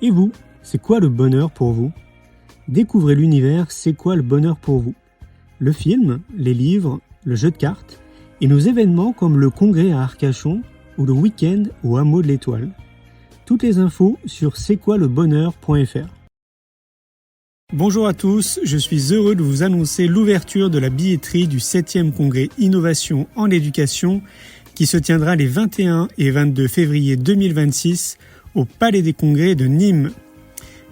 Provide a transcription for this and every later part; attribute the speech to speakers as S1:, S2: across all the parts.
S1: Et vous, c'est quoi le bonheur pour vous ? Découvrez l'univers C'est quoi le bonheur pour vous ? Le film, les livres, le jeu de cartes et nos événements comme le congrès à Arcachon ou le week-end au hameau de l'Étoile. Toutes les infos sur c'estquoilebonheur.fr. Bonjour à tous, je suis heureux de vous annoncer l'ouverture de la billetterie du 7e congrès Innovation en éducation qui se tiendra les 21 et 22 février 2026 au Palais des Congrès de Nîmes.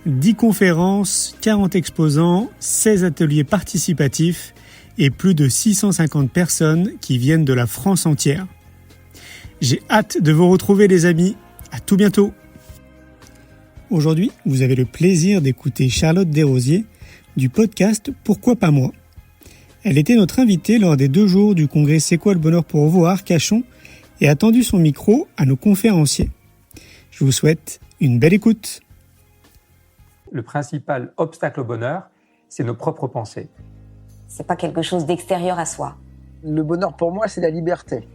S1: 10 conférences, 40 exposants, 16 ateliers participatifs et plus de 650 personnes qui viennent de la France entière. J'ai hâte de vous retrouver les amis, à tout bientôt. Aujourd'hui, vous avez le plaisir d'écouter Charlotte Desrosiers du podcast Pourquoi pas moi ? Elle était notre invitée lors des 2 jours du congrès C'est quoi le bonheur pour vous à Arcachon et a tendu son micro à nos conférenciers. Je vous souhaite une belle écoute.
S2: Le principal obstacle au bonheur, c'est nos propres pensées.
S3: C'est pas quelque chose d'extérieur à soi.
S4: Le bonheur pour moi, c'est la liberté.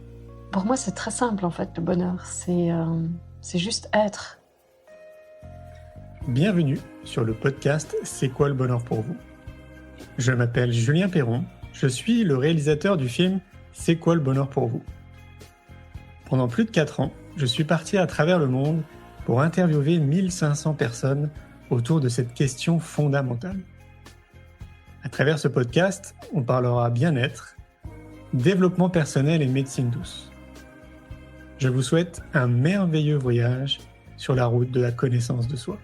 S5: Pour moi, c'est très simple en fait, le bonheur. C'est juste être.
S1: Bienvenue sur le podcast C'est quoi le bonheur pour vous ? Je m'appelle Julien Perron, je suis le réalisateur du film C'est quoi le bonheur pour vous ? Pendant plus de 4 ans, je suis parti à travers le monde pour interviewer 1500 personnes autour de cette question fondamentale. À travers ce podcast, on parlera bien-être, développement personnel et médecine douce. Je vous souhaite un merveilleux voyage sur la route de la connaissance de soi.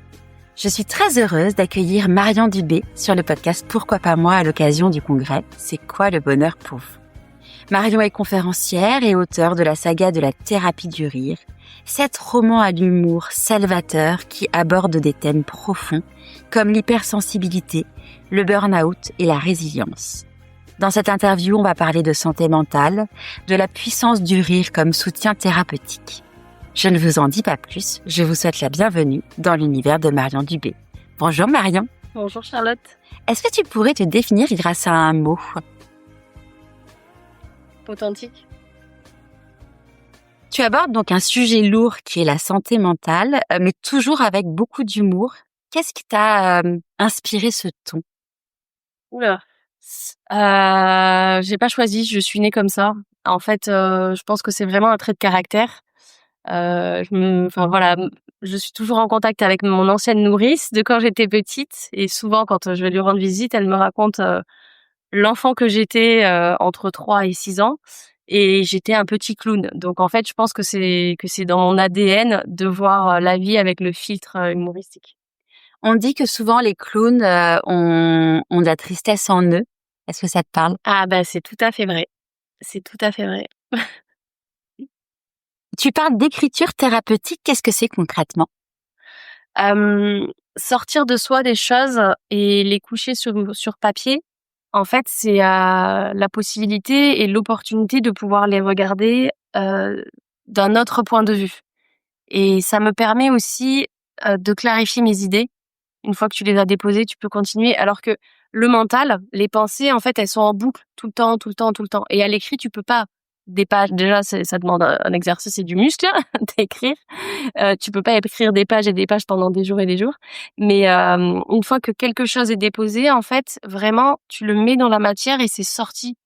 S6: Je suis très heureuse d'accueillir Marion Dubé sur le podcast Pourquoi pas moi à l'occasion du congrès C'est quoi le bonheur pour vous ? Marion est conférencière et auteure de la saga de la thérapie du rire, 7 romans à l'humour salvateur qui abordent des thèmes profonds comme l'hypersensibilité, le burn-out et la résilience. Dans cette interview, on va parler de santé mentale, de la puissance du rire comme soutien thérapeutique. Je ne vous en dis pas plus, je vous souhaite la bienvenue dans l'univers de Marion Dubé. Bonjour Marion.
S5: Bonjour Charlotte.
S6: Est-ce que tu pourrais te définir grâce à un mot ?
S5: Authentique.
S6: Tu abordes donc un sujet lourd qui est la santé mentale, mais toujours avec beaucoup d'humour. Qu'est-ce qui t'a inspiré ce ton ?
S5: Oula. J'ai pas choisi, je suis née comme ça. En fait, je pense que c'est vraiment un trait de caractère. Je suis toujours en contact avec mon ancienne nourrice de quand j'étais petite et souvent quand je vais lui rendre visite, elle me raconte l'enfant que j'étais entre 3 et 6 ans et j'étais un petit clown. Donc en fait, je pense que c'est dans mon ADN de voir la vie avec le filtre humoristique.
S6: On dit que souvent les clowns ont de la tristesse en eux. Est-ce que ça te parle ?
S5: Ah bah c'est tout à fait vrai. C'est tout à fait vrai.
S6: Tu parles d'écriture thérapeutique, qu'est-ce que c'est concrètement ?
S5: Sortir de soi des choses et les coucher sur papier, en fait, c'est la possibilité et l'opportunité de pouvoir les regarder d'un autre point de vue. Et ça me permet aussi de clarifier mes idées. Une fois que tu les as déposées, tu peux continuer. Alors que le mental, les pensées, en fait, elles sont en boucle tout le temps, tout le temps, tout le temps. Et à l'écrit, tu peux pas. Des pages, déjà, ça demande un exercice et du muscle d'écrire. Tu peux pas écrire des pages et des pages pendant des jours et des jours. Mais une fois que quelque chose est déposé, en fait, vraiment, tu le mets dans la matière et c'est sorti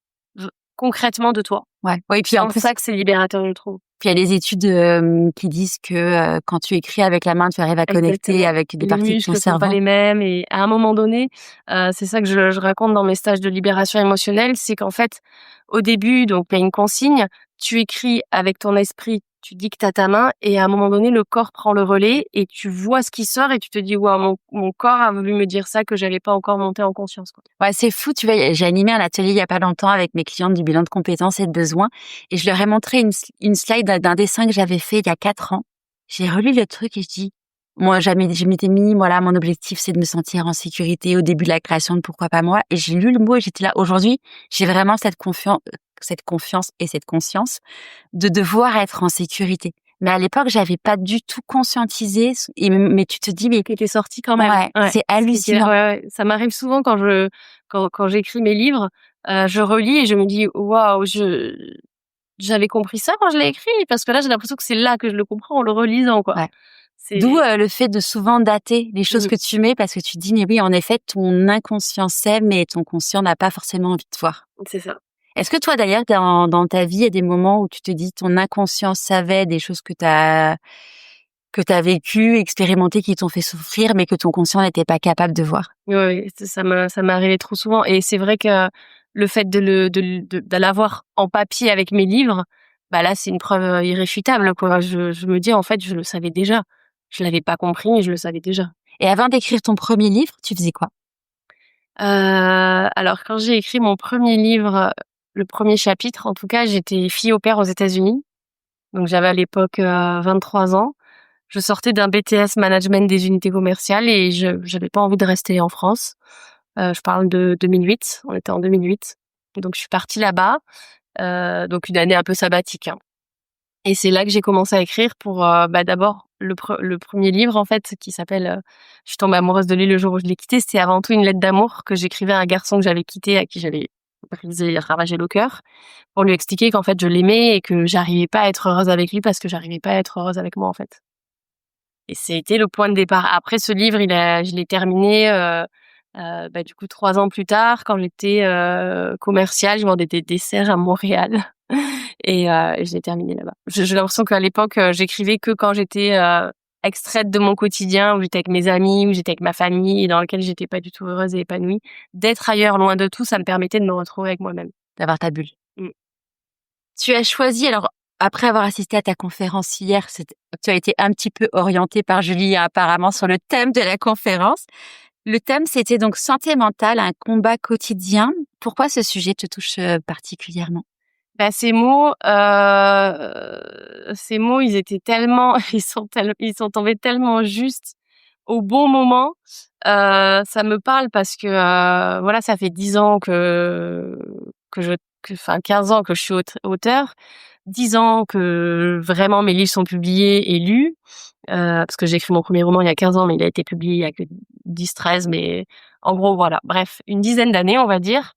S5: concrètement de toi.
S6: Ouais. Oui, puis
S5: en plus, c'est ça que c'est libérateur, je trouve.
S6: Puis il y a des études qui disent que quand tu écris avec la main, tu arrives à connecter avec des parties de ton cerveau. Les muscles sont
S5: pas les mêmes et à un moment donné, c'est ça que je raconte dans mes stages de libération émotionnelle, c'est qu'en fait, au début, donc il y a une consigne, tu écris avec ton esprit, tu dictes à ta main et à un moment donné, le corps prend le relais et tu vois ce qui sort et tu te dis waouh, mon corps a voulu me dire ça que j'avais pas encore monté en conscience, quoi.
S6: Ouais, c'est fou, tu vois, j'ai animé un atelier il y a pas longtemps avec mes clientes du bilan de compétences et de besoins et je leur ai montré une slide d'un dessin que j'avais fait il y a 4 ans. J'ai relu le truc et je dis moi je m'étais mis voilà, mon objectif c'est de me sentir en sécurité au début de la création de Pourquoi pas moi et j'ai lu le mot et j'étais là aujourd'hui, j'ai vraiment cette confiance et cette conscience de devoir être en sécurité. Mais à l'époque, j'avais pas du tout conscientisé. Mais tu te dis, mais
S5: qui était sorti quand même.
S6: Ouais. C'est hallucinant.
S5: Ouais. Ça m'arrive souvent quand j'écris mes livres, je relis et je me dis, waouh, j'avais compris ça quand je l'ai écrit, parce que là, j'ai l'impression que c'est là que je le comprends en le relisant, quoi.
S6: Ouais. D'où le fait de souvent dater les choses
S5: Mhm.
S6: que tu mets parce que tu dis, mais oui, en effet, ton inconscient sait, mais ton conscient n'a pas forcément envie de voir.
S5: C'est ça.
S6: Est-ce que toi, d'ailleurs, dans ta vie, il y a des moments où tu te dis, ton inconscient savait des choses que t'as vécues, expérimentées, qui t'ont fait souffrir, mais que ton conscient n'était pas capable de voir?
S5: Oui, ça m'est arrivé trop souvent. Et c'est vrai que le fait de l'avoir en papier avec mes livres, bah là, c'est une preuve irréfutable, quoi. Je me dis, en fait, je le savais déjà. Je l'avais pas compris, mais je le savais déjà.
S6: Et avant d'écrire ton premier livre, tu faisais quoi?
S5: Alors, quand j'ai écrit mon premier livre, le premier chapitre, en tout cas, j'étais fille au pair aux États-Unis. Donc, j'avais à l'époque 23 ans. Je sortais d'un BTS management des unités commerciales et j'avais pas envie de rester en France. Je parle de 2008. On était en 2008. Donc, je suis partie là-bas. Donc, une année un peu sabbatique, hein. Et c'est là que j'ai commencé à écrire pour, d'abord, le premier livre, en fait, qui s'appelle Je suis tombée amoureuse de lui le jour où je l'ai quitté. C'était avant tout une lettre d'amour que j'écrivais à un garçon que j'avais quitté, à qui j'avais brisé, ravagé le cœur, pour lui expliquer qu'en fait, je l'aimais et que j'arrivais pas à être heureuse avec lui parce que j'arrivais pas à être heureuse avec moi, en fait. Et c'était le point de départ. Après ce livre, je l'ai terminé, du coup 3 ans plus tard, quand j'étais commerciale, je vendais des desserts à Montréal et je l'ai terminé là-bas. J'ai l'impression qu'à l'époque, j'écrivais que quand j'étais extraite de mon quotidien, où j'étais avec mes amis, où j'étais avec ma famille, et dans lequel j'étais pas du tout heureuse et épanouie. D'être ailleurs, loin de tout, ça me permettait de me retrouver avec moi-même.
S6: D'avoir ta bulle.
S5: Mm.
S6: Tu as choisi, alors, après avoir assisté à ta conférence hier, tu as été un petit peu orientée par Julie apparemment sur le thème de la conférence. Le thème, c'était donc santé mentale, un combat quotidien. Pourquoi ce sujet te touche particulièrement?
S5: Ces mots, ils étaient tellement, ils sont tombés tellement juste au bon moment. Ça me parle parce que voilà, ça fait 10 ans enfin 15 ans que je suis auteur, 10 ans que vraiment mes livres sont publiés et lus. Parce que j'ai écrit mon premier roman il y a 15 ans, mais il a été publié il y a que 10-13, mais en gros voilà. Bref, une dizaine d'années, on va dire.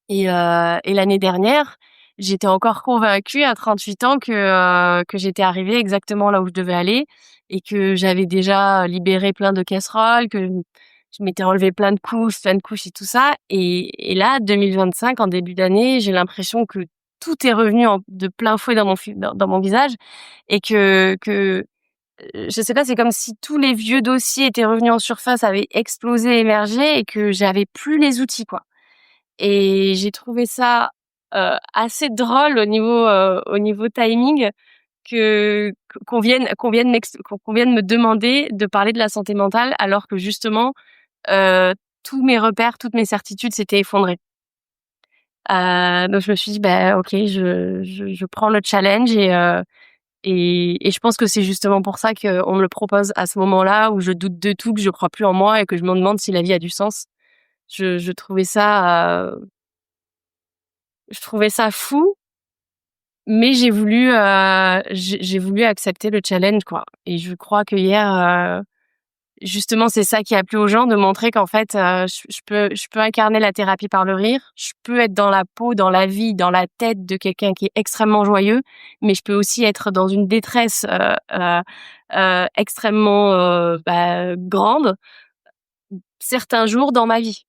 S5: Et l'année dernière, j'étais encore convaincue à 38 ans que j'étais arrivée exactement là où je devais aller et que j'avais déjà libéré plein de casseroles, que je m'étais enlevé plein de couches et tout ça. Et là, 2025, en début d'année, j'ai l'impression que tout est revenu de plein fouet dans mon visage et que je sais pas, c'est comme si tous les vieux dossiers étaient revenus en surface, avaient explosé, émergé et que j'avais plus les outils, quoi. Et j'ai trouvé ça assez drôle au niveau timing qu'on vienne me demander de parler de la santé mentale alors que justement tous mes repères, toutes mes certitudes s'étaient effondrées. Donc je me suis dit OK, je prends le challenge et je pense que c'est justement pour ça qu'on me le propose à ce moment-là où je doute de tout, que je crois plus en moi et que je me demande si la vie a du sens. Je trouvais ça fou, mais j'ai voulu accepter le challenge, quoi. Et je crois que hier, justement, c'est ça qui a plu aux gens, de montrer qu'en fait, je peux incarner la thérapie par le rire. Je peux être dans la peau, dans la vie, dans la tête de quelqu'un qui est extrêmement joyeux, mais je peux aussi être dans une détresse extrêmement grande certains jours dans ma vie.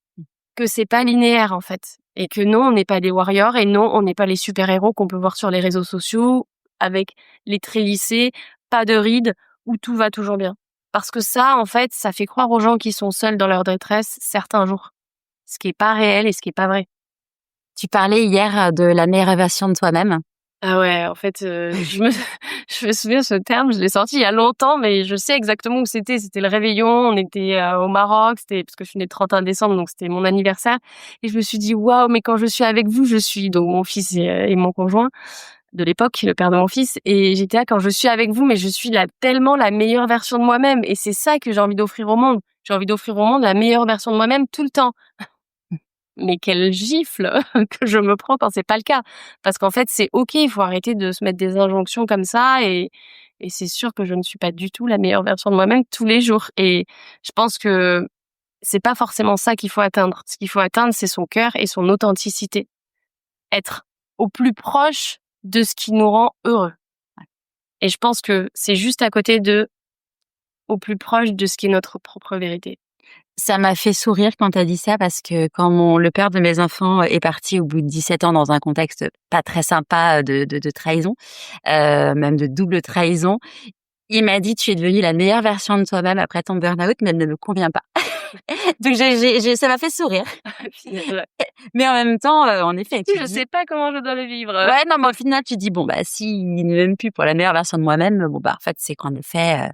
S5: Que c'est pas linéaire, en fait. Et que non, on n'est pas des warriors et non, on n'est pas les super-héros qu'on peut voir sur les réseaux sociaux avec les traits lissés, pas de rides, où tout va toujours bien. Parce que ça, en fait, ça fait croire aux gens qui sont seuls dans leur détresse certains jours. Ce qui est pas réel et ce qui est pas vrai.
S6: Tu parlais hier de la meilleure version de toi-même.
S5: Ah ouais, en fait, je me souviens ce terme, je l'ai sorti il y a longtemps, mais je sais exactement où c'était. C'était le réveillon, on était au Maroc, c'était parce que je suis née le 31 décembre, donc c'était mon anniversaire. Et je me suis dit, waouh, mais quand je suis avec vous, je suis donc mon fils et mon conjoint de l'époque, le père de mon fils. Et j'étais là, quand je suis avec vous, mais je suis tellement la meilleure version de moi-même. Et c'est ça que j'ai envie d'offrir au monde. J'ai envie d'offrir au monde la meilleure version de moi-même tout le temps. Mais quelle gifle que je me prends quand c'est pas le cas. Parce qu'en fait, c'est OK, il faut arrêter de se mettre des injonctions comme ça et c'est sûr que je ne suis pas du tout la meilleure version de moi-même tous les jours. Et je pense que c'est pas forcément ça qu'il faut atteindre. Ce qu'il faut atteindre, c'est son cœur et son authenticité. Être au plus proche de ce qui nous rend heureux. Et je pense que c'est juste à côté de au plus proche de ce qui est notre propre vérité.
S6: Ça m'a fait sourire quand t'as dit ça parce que quand le père de mes enfants est parti au bout de 17 ans dans un contexte pas très sympa de trahison, même de double trahison, il m'a dit: «Tu es devenue la meilleure version de toi-même après ton burn-out, mais elle ne me convient pas». Donc ça m'a fait sourire. Mais en même temps, en effet, tu
S5: Je
S6: dis
S5: sais pas comment je dois le vivre.
S6: ouais, non, mais au final, tu dis: «Bon, bah, s'il ne m'aime plus pour la meilleure version de moi-même, bon, bah, en fait, c'est qu'en effet,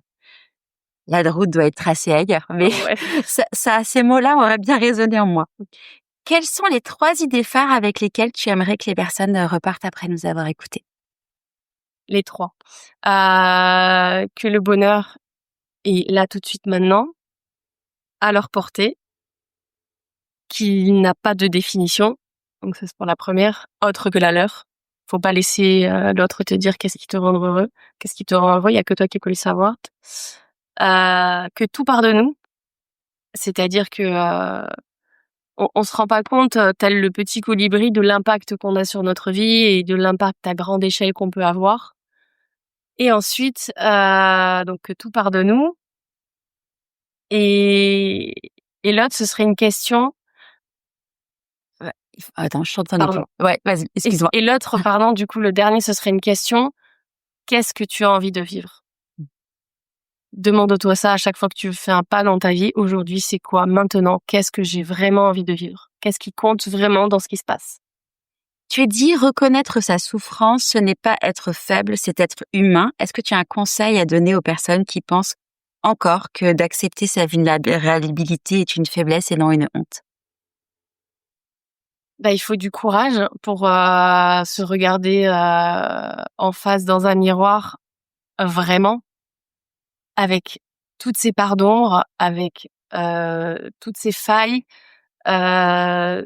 S6: la route doit être tracée ailleurs». Mais
S5: Ouais.
S6: ces mots-là auraient bien résonné en moi. Quelles sont les 3 idées phares avec lesquelles tu aimerais que les personnes repartent après nous avoir écoutés?
S5: Les 3. Que le bonheur est là tout de suite maintenant, à leur portée, qu'il n'a pas de définition. Donc ça, c'est pour la première, autre que la leur. Faut pas laisser l'autre te dire qu'est-ce qui te rend heureux, qu'est-ce qui te rend heureux, il y a que toi qui peux le savoir. Que tout part de nous, c'est-à-dire que on se rend pas compte, tel le petit colibri, de l'impact qu'on a sur notre vie et de l'impact à grande échelle qu'on peut avoir. Et ensuite, donc que tout part de nous. Et l'autre, ce serait une question.
S6: Ouais, attends, je suis en train de
S5: Pardon.
S6: ouais, vas-y, excuse-moi.
S5: Et l'autre, pardon, du coup, le dernier, ce serait une question. Qu'est-ce que tu as envie de vivre? Demande-toi ça à chaque fois que tu fais un pas dans ta vie. Aujourd'hui, c'est quoi? Maintenant, qu'est-ce que j'ai vraiment envie de vivre? Qu'est-ce qui compte vraiment dans ce qui se passe?
S6: Tu as dit reconnaître sa souffrance, ce n'est pas être faible, c'est être humain. Est-ce que tu as un conseil à donner aux personnes qui pensent encore que d'accepter sa vulnérabilité est une faiblesse et non une honte?
S5: Bah, il faut du courage pour se regarder en face dans un miroir, vraiment, avec toutes ces parts d'ombre, avec toutes ces failles, euh,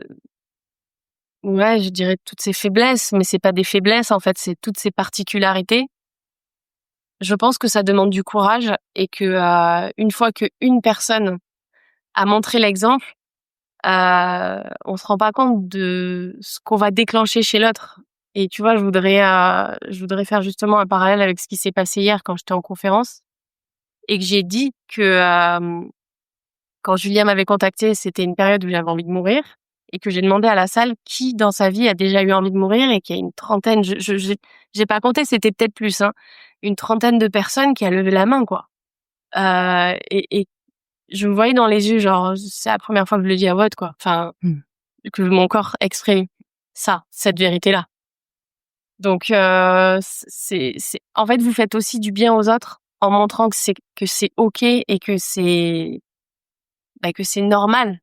S5: ouais, je dirais toutes ces faiblesses, mais c'est pas des faiblesses en fait, c'est toutes ces particularités. Je pense que ça demande du courage et que une fois que une personne a montré l'exemple, on se rend pas compte de ce qu'on va déclencher chez l'autre. Et tu vois, je voudrais faire justement un parallèle avec ce qui s'est passé hier quand j'étais en conférence et que j'ai dit que quand Julien m'avait contacté, c'était une période où j'avais envie de mourir et que j'ai demandé à la salle qui dans sa vie a déjà eu envie de mourir et qu'il y a une trentaine, j'ai pas compté, c'était peut-être plus, hein, une trentaine de personnes qui a levé la main, quoi. Et je me voyais dans les yeux, genre, c'est la première fois que je le dis à voix, quoi. Enfin, que mon corps exprime ça, cette vérité-là. Donc, en fait, vous faites aussi du bien aux autres en montrant que c'est ok et que c'est normal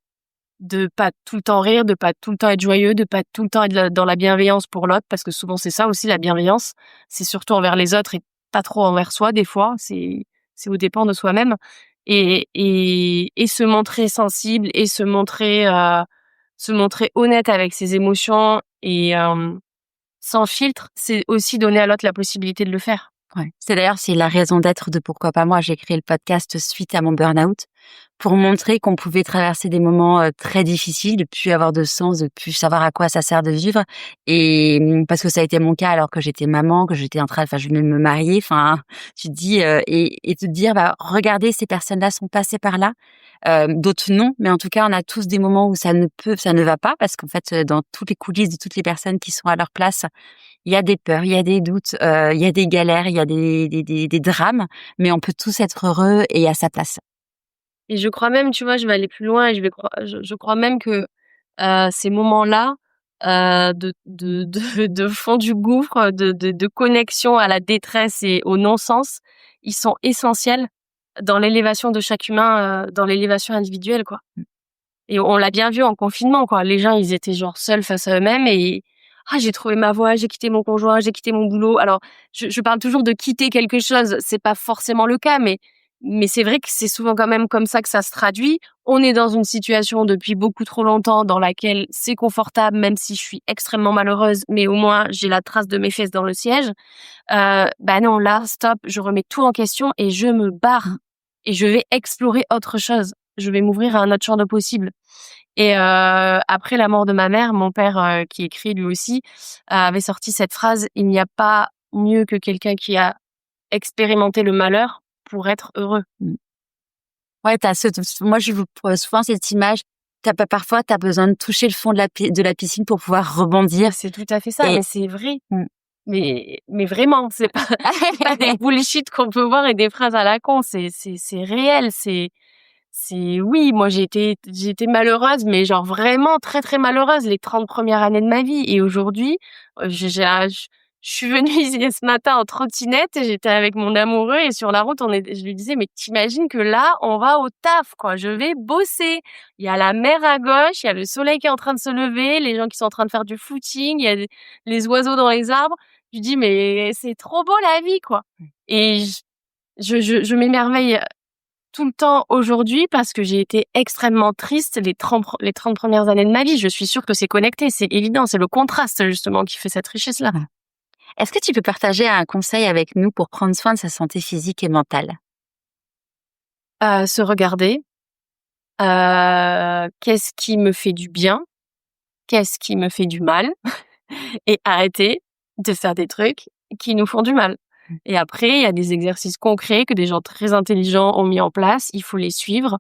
S5: de pas tout le temps rire, de pas tout le temps être joyeux, de pas tout le temps être dans la bienveillance pour l'autre, parce que souvent c'est ça aussi la bienveillance, c'est surtout envers les autres et pas trop envers soi des fois, c'est au dépend de soi-même et se montrer sensible et se montrer honnête avec ses émotions et sans filtre, c'est aussi donner à l'autre la possibilité de le faire.
S6: Ouais. C'est la raison d'être de Pourquoi pas moi. J'ai créé le podcast suite à mon burn-out pour montrer qu'on pouvait traverser des moments très difficiles, de plus avoir de sens, de plus savoir à quoi ça sert de vivre. Et parce que ça a été mon cas alors que j'étais maman, que j'étais je venais de me marier. Enfin, tu te dis et te dire, bah regardez, ces personnes-là sont passées par là. D'autres non, mais en tout cas, on a tous des moments où ça ne va pas parce qu'en fait, dans toutes les coulisses de toutes les personnes qui sont à leur place, il y a des peurs, il y a des doutes, il y a des galères, il y a des drames, mais on peut tous être heureux et à sa place.
S5: Et je crois même, tu vois, je vais aller plus loin et je crois même que ces moments-là de fond du gouffre, de connexion à la détresse et au non-sens, ils sont essentiels dans l'élévation de chaque humain, dans l'élévation individuelle, quoi. Et on l'a bien vu en confinement, quoi. Les gens, ils étaient genre seuls face à eux-mêmes et j'ai trouvé ma voie, j'ai quitté mon conjoint, j'ai quitté mon boulot. Alors, je parle toujours de quitter quelque chose, c'est pas forcément le cas, mais c'est vrai que c'est souvent quand même comme ça que ça se traduit. On est dans une situation depuis beaucoup trop longtemps dans laquelle c'est confortable, même si je suis extrêmement malheureuse, mais au moins j'ai la trace de mes fesses dans le siège. Bah non, là, stop, je remets tout en question et je me barre. Et je vais explorer autre chose. Je vais m'ouvrir à un autre champ de possible. Et après la mort de ma mère, mon père, qui écrit lui aussi, avait sorti cette phrase: il n'y a pas mieux que quelqu'un qui a expérimenté le malheur pour être heureux.
S6: Ouais, moi, je vous prends souvent cette image. Parfois, t'as besoin de toucher le fond de la piscine pour pouvoir rebondir.
S5: C'est tout à fait ça,
S6: Et-
S5: mais c'est vrai.
S6: Mm.
S5: Mais vraiment, c'est pas des bullshit qu'on peut voir et des phrases à la con. C'est réel. Oui, moi, j'ai été malheureuse, mais genre vraiment très, très malheureuse les 30 premières années de ma vie. Et aujourd'hui, je suis venue ici ce matin en trottinette et j'étais avec mon amoureux et sur la route, je lui disais, mais t'imagines que là, on va au taf, quoi. Je vais bosser. Il y a la mer à gauche, il y a le soleil qui est en train de se lever, les gens qui sont en train de faire du footing, il y a les oiseaux dans les arbres. Je lui dis, mais c'est trop beau la vie, quoi. Et je m'émerveille tout le temps aujourd'hui parce que j'ai été extrêmement triste les 30 premières années de ma vie. Je suis sûre que c'est connecté, c'est évident, c'est le contraste justement qui fait cette richesse-là.
S6: Est-ce que tu peux partager un conseil avec nous pour prendre soin de sa santé physique et mentale?
S5: Se regarder. Qu'est-ce qui me fait du bien? Qu'est-ce qui me fait du mal? Et arrêter de faire des trucs qui nous font du mal. Et après, il y a des exercices concrets que des gens très intelligents ont mis en place. Il faut les suivre.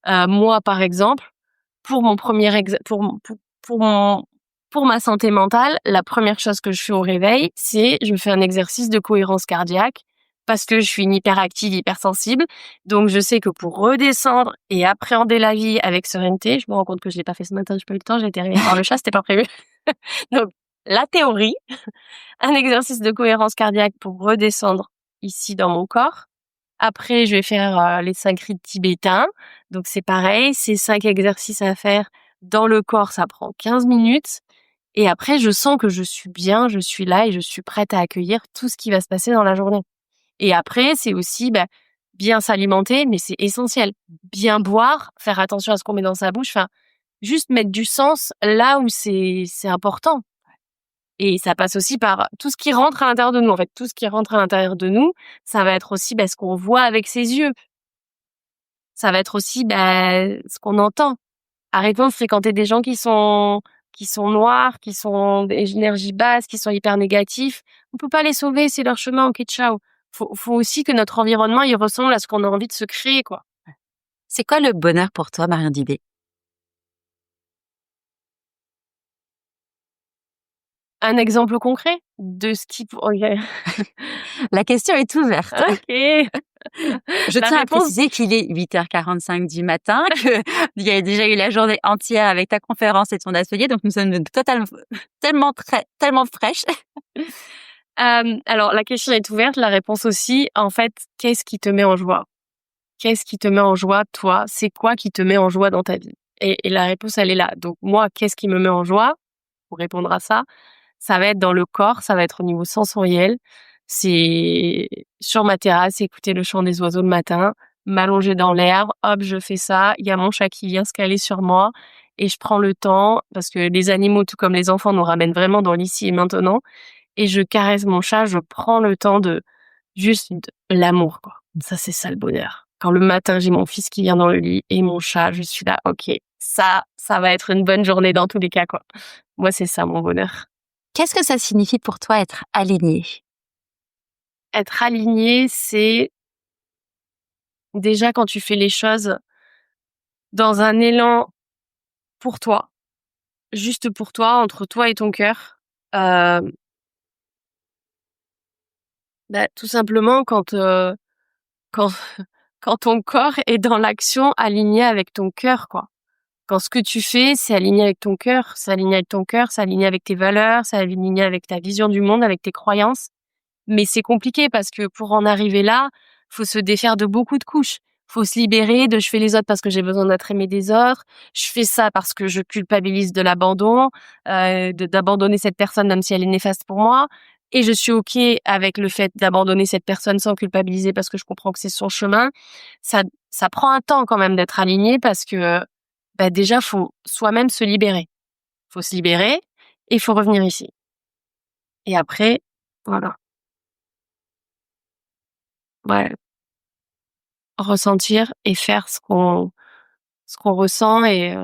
S5: Moi, par exemple, pour mon premier pour ma santé mentale, la première chose que je fais au réveil, c'est je fais un exercice de cohérence cardiaque parce que je suis une hyperactive, hypersensible. Donc, je sais que pour redescendre et appréhender la vie avec sérénité, je me rends compte que je l'ai pas fait ce matin, j'ai pas eu le temps, j'ai été réveillée par le chat, c'était pas prévu. Donc, la théorie, un exercice de cohérence cardiaque pour redescendre ici dans mon corps. Après, je vais faire les 5 rites tibétains. Donc, c'est pareil, c'est 5 exercices à faire dans le corps, ça prend 15 minutes. Et après, je sens que je suis bien, je suis là et je suis prête à accueillir tout ce qui va se passer dans la journée. Et après, c'est aussi bien s'alimenter, mais c'est essentiel. Bien boire, faire attention à ce qu'on met dans sa bouche, enfin, juste mettre du sens là où c'est important. Et ça passe aussi par tout ce qui rentre à l'intérieur de nous. En fait, tout ce qui rentre à l'intérieur de nous, ça va être aussi ce qu'on voit avec ses yeux. Ça va être aussi ce qu'on entend. Arrêtons de fréquenter des gens qui sont noirs, qui sont d'énergie basse, qui sont hyper négatifs. On peut pas les sauver, c'est leur chemin, ok, ciao. Faut aussi que notre environnement, il ressemble à ce qu'on a envie de se créer, quoi.
S6: C'est quoi le bonheur pour toi, Marion Dubé?
S5: Un exemple concret de ce qui... Okay.
S6: La question est ouverte.
S5: Ok.
S6: Je tiens à préciser qu'il est 8h45 du matin, qu'il y a déjà eu la journée entière avec ta conférence et ton atelier, donc nous sommes tellement fraîches.
S5: Alors, la question est ouverte, la réponse aussi. En fait, qu'est-ce qui te met en joie? Qu'est-ce qui te met en joie, toi? C'est quoi qui te met en joie dans ta vie? Et la réponse, elle est là. Donc, moi, qu'est-ce qui me met en joie? Pour répondre à ça, ça va être dans le corps, ça va être au niveau sensoriel. C'est sur ma terrasse, écouter le chant des oiseaux le matin, m'allonger dans l'herbe, hop, je fais ça. Il y a mon chat qui vient se caler sur moi et je prends le temps, parce que les animaux, tout comme les enfants, nous ramènent vraiment dans l'ici et maintenant. Et je caresse mon chat, je prends le temps de juste l'amour, quoi. Ça, c'est ça le bonheur. Quand le matin, j'ai mon fils qui vient dans le lit et mon chat, je suis là, ok, ça va être une bonne journée dans tous les cas, quoi. Moi, c'est ça mon bonheur.
S6: Qu'est-ce que ça signifie pour toi être aligné?
S5: Être aligné, c'est déjà quand tu fais les choses dans un élan pour toi, juste pour toi, entre toi et ton cœur. Tout simplement quand quand ton corps est dans l'action aligné avec ton cœur, quoi. Quand ce que tu fais, c'est aligné avec ton cœur, c'est aligné avec ton cœur, c'est aligné avec tes valeurs, c'est aligné avec ta vision du monde, avec tes croyances. Mais c'est compliqué parce que pour en arriver là, faut se défaire de beaucoup de couches. Faut se libérer de je fais les autres parce que j'ai besoin d'être aimé des autres. Je fais ça parce que je culpabilise de l'abandon, d'abandonner cette personne même si elle est néfaste pour moi. Et je suis ok avec le fait d'abandonner cette personne sans culpabiliser parce que je comprends que c'est son chemin. Ça prend un temps quand même d'être aligné parce que déjà faut soi-même se libérer. Faut se libérer et il faut revenir ici. Et après, voilà. Ouais. Ressentir et faire ce qu'on ressent et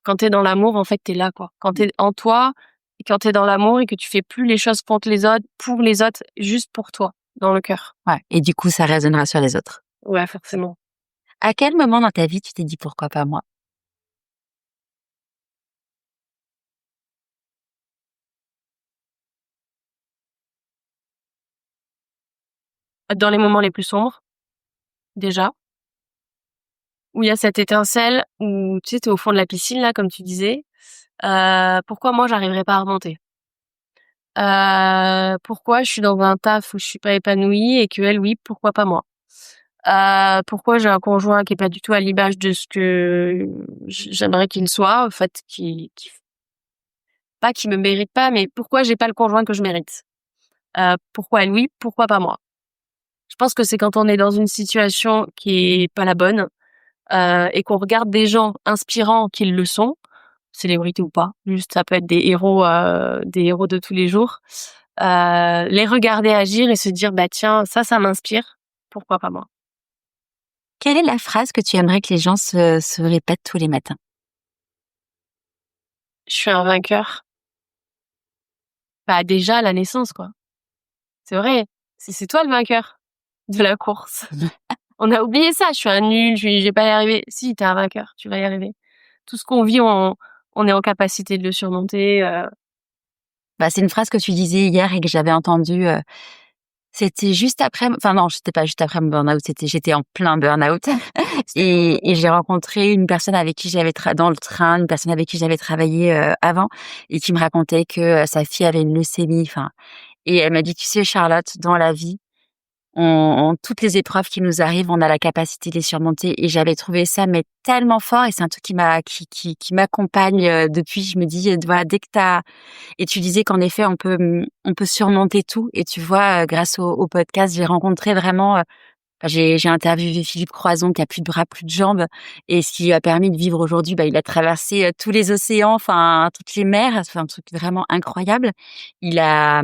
S5: quand t'es dans l'amour, en fait, t'es là, quoi. Quand t'es en toi et quand t'es dans l'amour et que tu fais plus les choses contre les autres, pour les autres, juste pour toi, dans le cœur.
S6: Ouais. Et du coup, ça résonnera sur les autres.
S5: Ouais, forcément.
S6: À quel moment dans ta vie tu t'es dit pourquoi pas moi?
S5: Dans les moments les plus sombres, déjà, où il y a cette étincelle où, tu sais, t'es au fond de la piscine, là, comme tu disais. Pourquoi moi, j'arriverais pas à remonter? Pourquoi je suis dans un taf où je suis pas épanouie et qu'elle, oui, pourquoi pas moi? Pourquoi j'ai un conjoint qui est pas du tout à l'image de ce que j'aimerais qu'il soit, en fait, pas qui me mérite pas, mais pourquoi j'ai pas le conjoint que je mérite? Pourquoi elle, oui, pourquoi pas moi? Je pense que c'est quand on est dans une situation qui est pas la bonne, et qu'on regarde des gens inspirants qui le sont, célébrités ou pas, juste ça peut être des héros de tous les jours, les regarder agir et se dire bah tiens ça m'inspire, pourquoi pas moi?
S6: Quelle est la phrase que tu aimerais que les gens se répètent tous les matins?
S5: Je suis un vainqueur. Bah déjà à la naissance quoi. C'est vrai, c'est toi le vainqueur de la course. On a oublié ça, je suis un nul, j'ai pas y arrivé. Si, t'es un vainqueur, tu vas y arriver. Tout ce qu'on vit, on est en capacité de le surmonter.
S6: Bah, c'est une phrase que tu disais hier et que j'avais entendue, c'était juste après, enfin non, c'était pas juste après mon burn-out, j'étais en plein burn-out et j'ai rencontré une personne avec qui j'avais dans le train, une personne avec qui j'avais travaillé avant et qui me racontait que sa fille avait une leucémie, enfin, et elle m'a dit, tu sais Charlotte, dans la vie, toutes les épreuves qui nous arrivent, on a la capacité de les surmonter. Et j'avais trouvé ça mais tellement fort, et c'est un truc qui m'accompagne depuis. Je me dis voilà, dès que et tu disais qu'en effet on peut surmonter tout. Et tu vois, grâce au podcast, j'ai rencontré vraiment. J'ai interviewé Philippe Croison qui a plus de bras, plus de jambes, et ce qui lui a permis de vivre aujourd'hui, il a traversé tous les océans, enfin toutes les mers, enfin un truc vraiment incroyable. Il a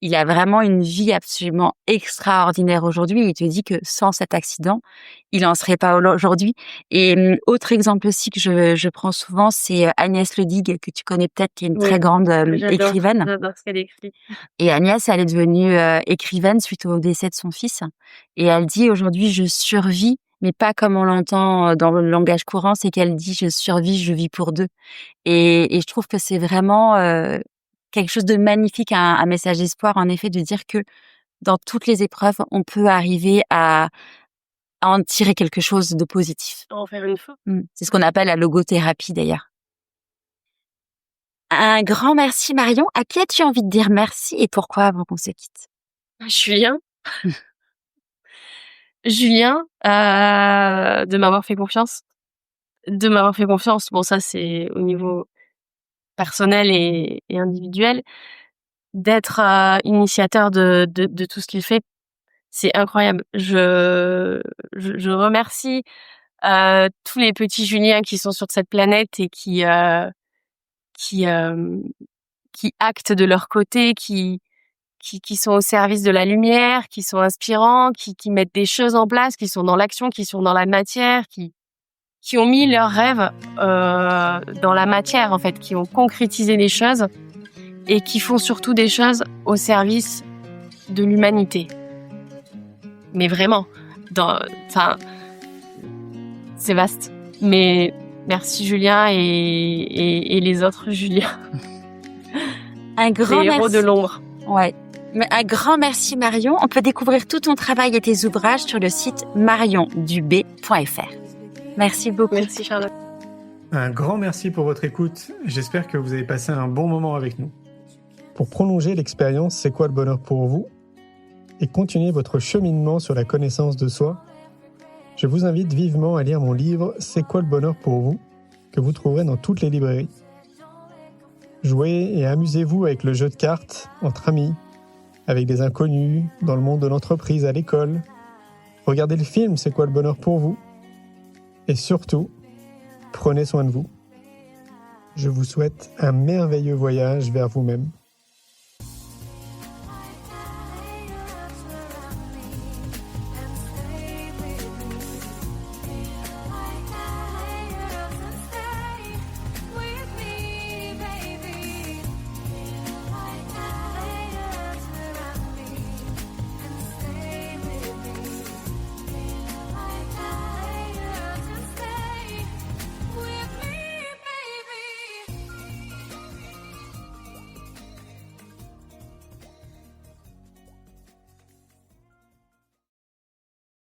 S6: il a vraiment une vie absolument extraordinaire aujourd'hui. Il te dit que sans cet accident, il en serait pas aujourd'hui. Et autre exemple aussi que je prends souvent, c'est Agnès Ledigue, que tu connais peut-être, qui est une très grande écrivaine.
S5: J'adore ce qu'elle écrit.
S6: Et Agnès, elle est devenue écrivaine suite au décès de son fils. Et elle dit aujourd'hui, je survis, mais pas comme on l'entend dans le langage courant, c'est qu'elle dit je survis, je vis pour deux. Et je trouve que c'est vraiment quelque chose de magnifique, un message d'espoir, en effet, de dire que dans toutes les épreuves, on peut arriver à en tirer quelque chose de positif.
S5: En faire une fois.
S6: C'est ce qu'on appelle la logothérapie, d'ailleurs. Un grand merci, Marion. À qui as-tu envie de dire merci et pourquoi avant qu'on se quitte?
S5: Julien. Julien, de m'avoir fait confiance. Bon, ça, c'est au niveau personnel et individuel. D'être initiateur de tout ce qu'il fait. C'est incroyable. Je remercie tous les petits Juliens qui sont sur cette planète et qui actent de leur côté, qui sont au service de la lumière, qui sont inspirants, qui mettent des choses en place, qui sont dans l'action, qui sont dans la matière, qui ont mis leurs rêves dans la matière, en fait, qui ont concrétisé des choses et qui font surtout des choses au service de l'humanité. Mais vraiment, c'est vaste. Mais merci Julien et les autres Juliens.
S6: Un grand
S5: les héros
S6: merci.
S5: De l'ombre.
S6: Ouais. Un grand merci Marion. On peut découvrir tout ton travail et tes ouvrages sur le site mariondubé.fr. Merci beaucoup.
S5: Merci Charlotte.
S1: Un grand merci pour votre écoute. J'espère que vous avez passé un bon moment avec nous. Pour prolonger l'expérience C'est quoi le bonheur pour vous et continuer votre cheminement sur la connaissance de soi, je vous invite vivement à lire mon livre C'est quoi le bonheur pour vous, que vous trouverez dans toutes les librairies. Jouez et amusez-vous avec le jeu de cartes entre amis, avec des inconnus, dans le monde de l'entreprise, à l'école. Regardez le film C'est quoi le bonheur pour vous. Et surtout, prenez soin de vous. Je vous souhaite un merveilleux voyage vers vous-même.